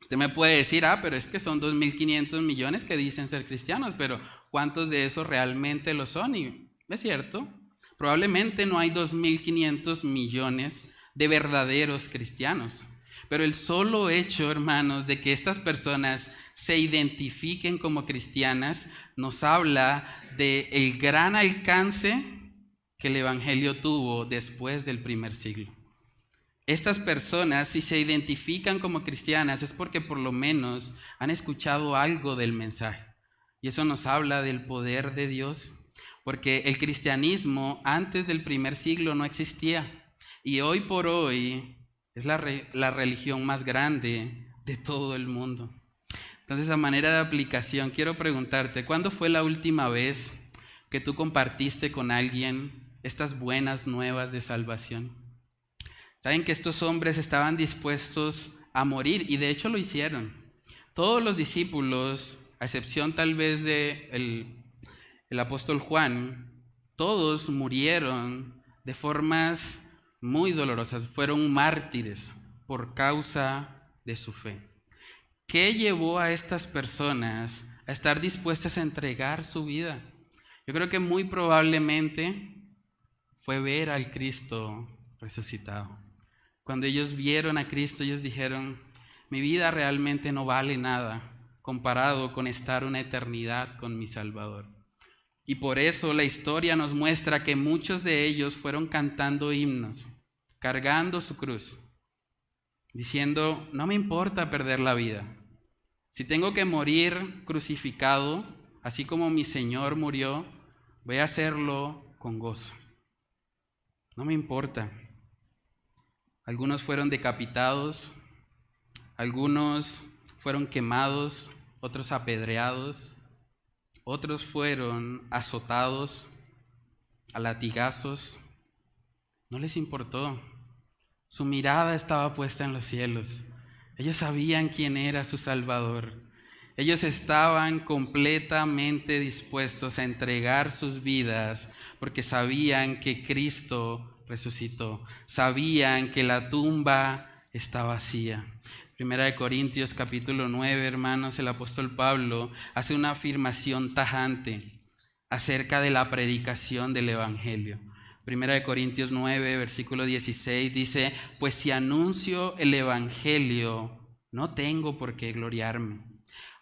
usted me puede decir: pero es que son 2.500 millones que dicen ser cristianos, pero ¿cuántos de esos realmente lo son? Y es cierto, probablemente no hay 2.500 millones de verdaderos cristianos. Pero el solo hecho, hermanos, de que estas personas se identifiquen como cristianas nos habla del gran alcance que el Evangelio tuvo después del primer siglo. Estas personas, si se identifican como cristianas, es porque por lo menos han escuchado algo del mensaje. Y eso nos habla del poder de Dios, porque el cristianismo antes del primer siglo no existía. Y hoy por hoy es la religión más grande de todo el mundo. Entonces, a manera de aplicación, quiero preguntarte: ¿cuándo fue la última vez que tú compartiste con alguien estas buenas nuevas de salvación? Saben que estos hombres estaban dispuestos a morir, y de hecho lo hicieron. Todos los discípulos, a excepción tal vez de el apóstol Juan, todos murieron de formas muy dolorosas, fueron mártires por causa de su fe. ¿Qué llevó a estas personas a estar dispuestas a entregar su vida? Yo creo que muy probablemente fue ver al Cristo resucitado. Cuando ellos vieron a Cristo, ellos dijeron: mi vida realmente no vale nada comparado con estar una eternidad con mi Salvador. Y por eso la historia nos muestra que muchos de ellos fueron cantando himnos, cargando su cruz, diciendo: no me importa perder la vida. Si tengo que morir crucificado, así como mi Señor murió, voy a hacerlo con gozo. No me importa. Algunos fueron decapitados, algunos fueron quemados, otros apedreados, otros fueron azotados a latigazos. No les importó. Su mirada estaba puesta en los cielos. Ellos sabían quién era su Salvador. Ellos estaban completamente dispuestos a entregar sus vidas porque sabían que Cristo resucitó. Sabían que la tumba está vacía. Primera de Corintios capítulo 9, hermanos, el apóstol Pablo hace una afirmación tajante acerca de la predicación del Evangelio. Primera de Corintios 9, versículo 16 dice: pues si anuncio el Evangelio, no tengo por qué gloriarme,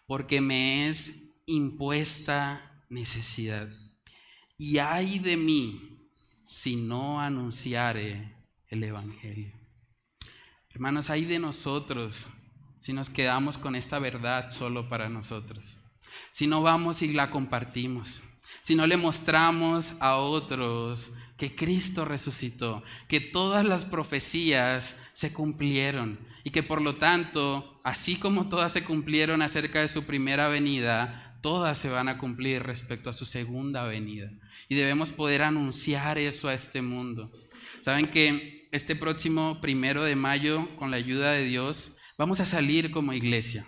porque me es impuesta necesidad. Y ay de mí si no anunciare el Evangelio. Hermanos, ay de nosotros si nos quedamos con esta verdad solo para nosotros. Si no vamos y la compartimos. Si no le mostramos a otros que Cristo resucitó, que todas las profecías se cumplieron y que por lo tanto, así como todas se cumplieron acerca de su primera venida, todas se van a cumplir respecto a su segunda venida. Y debemos poder anunciar eso a este mundo. Saben que este próximo 1 de mayo, con la ayuda de Dios, vamos a salir como iglesia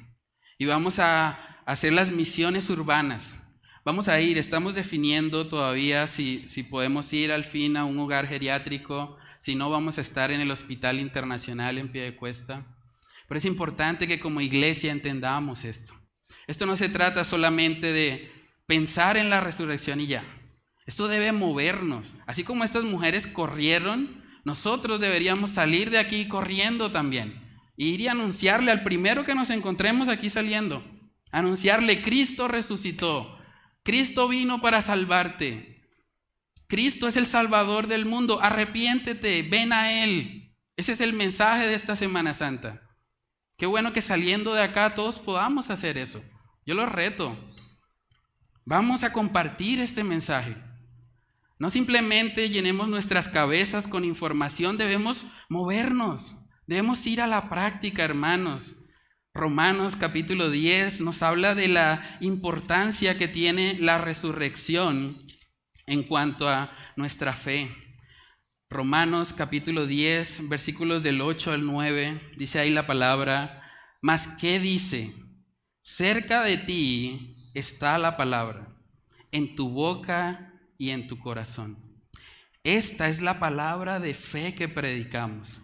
y vamos a hacer las misiones urbanas. Vamos a ir, estamos definiendo todavía si podemos ir al fin a un hogar geriátrico, si no vamos a estar en el Hospital Internacional en Piedecuesta. Pero es importante que como iglesia entendamos esto. Esto no se trata solamente de pensar en la resurrección y ya. Esto debe movernos. Así como estas mujeres corrieron, nosotros deberíamos salir de aquí corriendo también. E ir y anunciarle al primero que nos encontremos aquí saliendo. Anunciarle: Cristo resucitó. Cristo vino para salvarte. Cristo es el Salvador del mundo. Arrepiéntete, ven a Él. Ese es el mensaje de esta Semana Santa. Qué bueno que saliendo de acá todos podamos hacer eso. Yo los reto. Vamos a compartir este mensaje. No simplemente llenemos nuestras cabezas con información, debemos movernos. Debemos ir a la práctica, hermanos. Romanos capítulo 10 nos habla de la importancia que tiene la resurrección en cuanto a nuestra fe. Romanos capítulo 10, versículos del 8 al 9, dice ahí la palabra: ¿Mas qué dice? Cerca de ti está la palabra, en tu boca y en tu corazón. Esta es la palabra de fe que predicamos,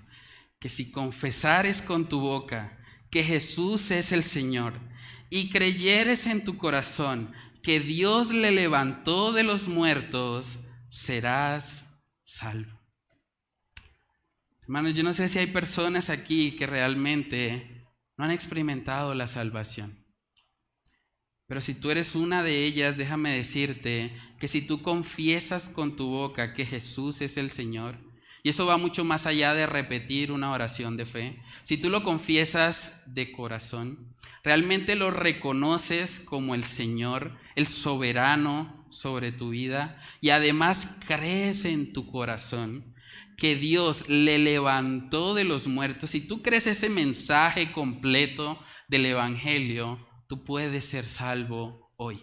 que si confesares con tu boca que Jesús es el Señor y creyeres en tu corazón que Dios le levantó de los muertos, serás salvo. Hermanos, yo no sé si hay personas aquí que realmente no han experimentado la salvación. Pero si tú eres una de ellas, déjame decirte que si tú confiesas con tu boca que Jesús es el Señor, y eso va mucho más allá de repetir una oración de fe, si tú lo confiesas de corazón, realmente lo reconoces como el Señor, el soberano sobre tu vida, y además crees en tu corazón que Dios le levantó de los muertos, si tú crees ese mensaje completo del Evangelio, tú puedes ser salvo hoy.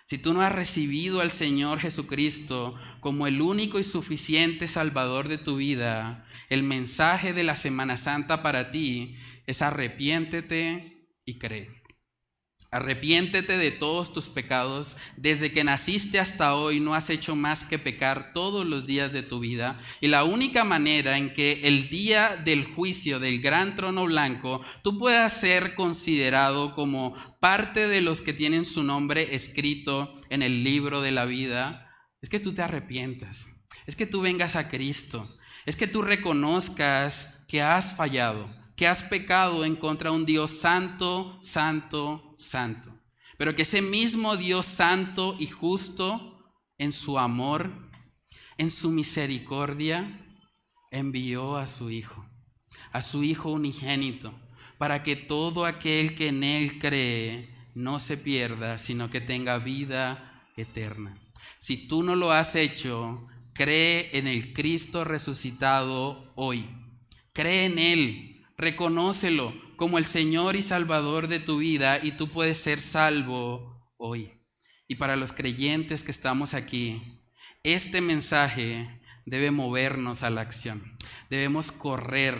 Si tú no has recibido al Señor Jesucristo como el único y suficiente Salvador de tu vida, el mensaje de la Semana Santa para ti es: arrepiéntete y cree. Arrepiéntete de todos tus pecados. Desde que naciste hasta hoy no has hecho más que pecar todos los días de tu vida. Y la única manera en que el día del juicio del gran trono blanco tú puedas ser considerado como parte de los que tienen su nombre escrito en el libro de la vida es que tú te arrepientas. Es que tú vengas a Cristo. Es que tú reconozcas que has fallado, que has pecado en contra de un Dios santo, santo, santo. Pero que ese mismo Dios santo y justo, en su amor, en su misericordia, envió a su Hijo unigénito, para que todo aquel que en Él cree no se pierda, sino que tenga vida eterna. Si tú no lo has hecho, cree en el Cristo resucitado hoy. Cree en Él. Reconócelo como el Señor y Salvador de tu vida y tú puedes ser salvo hoy. Y para los creyentes que estamos aquí, este mensaje debe movernos a la acción. Debemos correr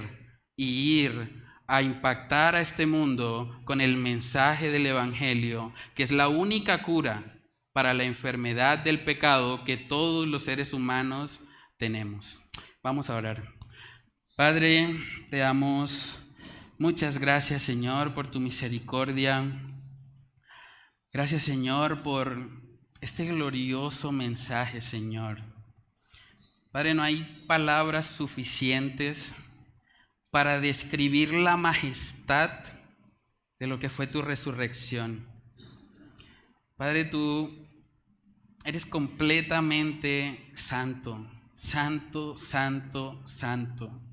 y ir a impactar a este mundo con el mensaje del Evangelio, que es la única cura para la enfermedad del pecado que todos los seres humanos tenemos. Vamos a orar. Padre, te damos muchas gracias, Señor, por tu misericordia. Gracias, Señor, por este glorioso mensaje, Señor. Padre, no hay palabras suficientes para describir la majestad de lo que fue tu resurrección. Padre, tú eres completamente santo, santo, santo, santo.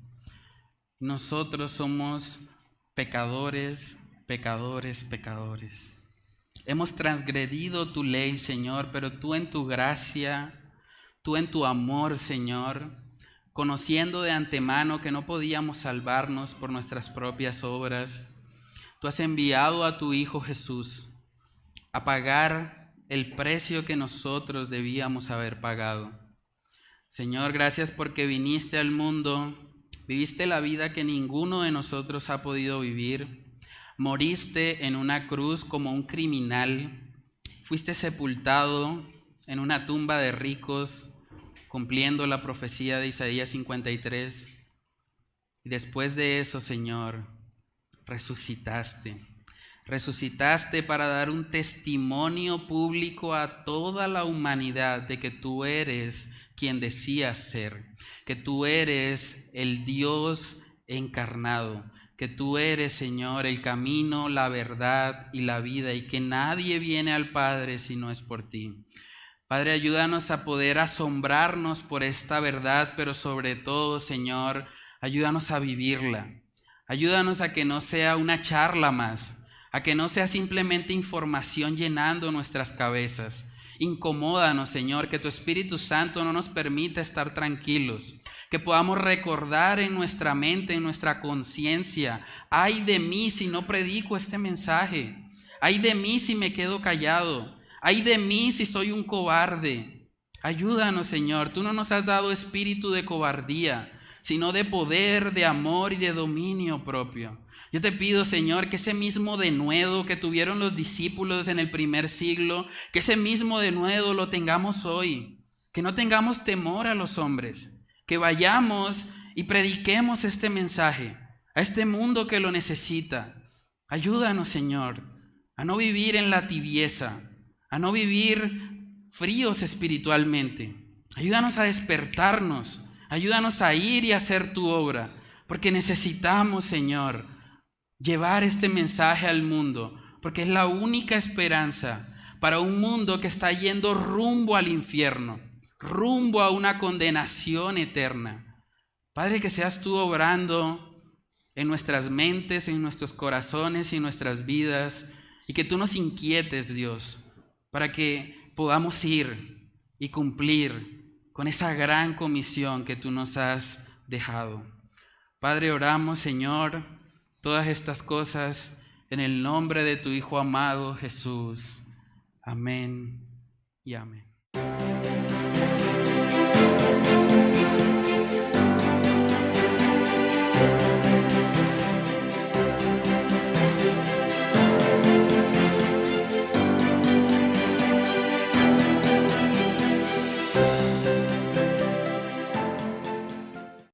Nosotros somos pecadores, pecadores, pecadores. Hemos transgredido tu ley, Señor, pero tú en tu gracia, tú en tu amor, Señor, conociendo de antemano que no podíamos salvarnos por nuestras propias obras, tú has enviado a tu Hijo Jesús a pagar el precio que nosotros debíamos haber pagado. Señor, gracias porque viniste al mundo, viviste la vida que ninguno de nosotros ha podido vivir, moriste en una cruz como un criminal, fuiste sepultado en una tumba de ricos, cumpliendo la profecía de Isaías 53. Y después de eso, Señor, resucitaste para dar un testimonio público a toda la humanidad de que tú eres quien decías ser, que tú eres el Dios encarnado, que tú eres, Señor, el camino, la verdad y la vida, y que nadie viene al Padre si no es por ti. Padre, ayúdanos a poder asombrarnos por esta verdad, pero sobre todo, Señor, ayúdanos a vivirla. Ayúdanos a que no sea una charla más, a que no sea simplemente información llenando nuestras cabezas. Incomódanos, Señor, que tu Espíritu Santo no nos permita estar tranquilos, que podamos recordar en nuestra mente, en nuestra conciencia: ay de mí si no predico este mensaje, ay de mí si me quedo callado, ay de mí si soy un cobarde. Ayúdanos, Señor, tú no nos has dado espíritu de cobardía, sino de poder, de amor y de dominio propio. Yo te pido, Señor, que ese mismo denuedo que tuvieron los discípulos en el primer siglo, que ese mismo denuedo lo tengamos hoy, que no tengamos temor a los hombres, que vayamos y prediquemos este mensaje a este mundo que lo necesita. Ayúdanos, Señor, a no vivir en la tibieza, a no vivir fríos espiritualmente. Ayúdanos a despertarnos, ayúdanos a ir y hacer tu obra, porque necesitamos, Señor, llevar este mensaje al mundo, porque es la única esperanza para un mundo que está yendo rumbo al infierno, rumbo a una condenación eterna. Padre, que seas tú obrando en nuestras mentes, en nuestros corazones y en nuestras vidas, y que tú nos inquietes, Dios, para que podamos ir y cumplir con esa gran comisión que tú nos has dejado. Padre, oramos, Señor, todas estas cosas en el nombre de tu Hijo amado Jesús. Amén y amén.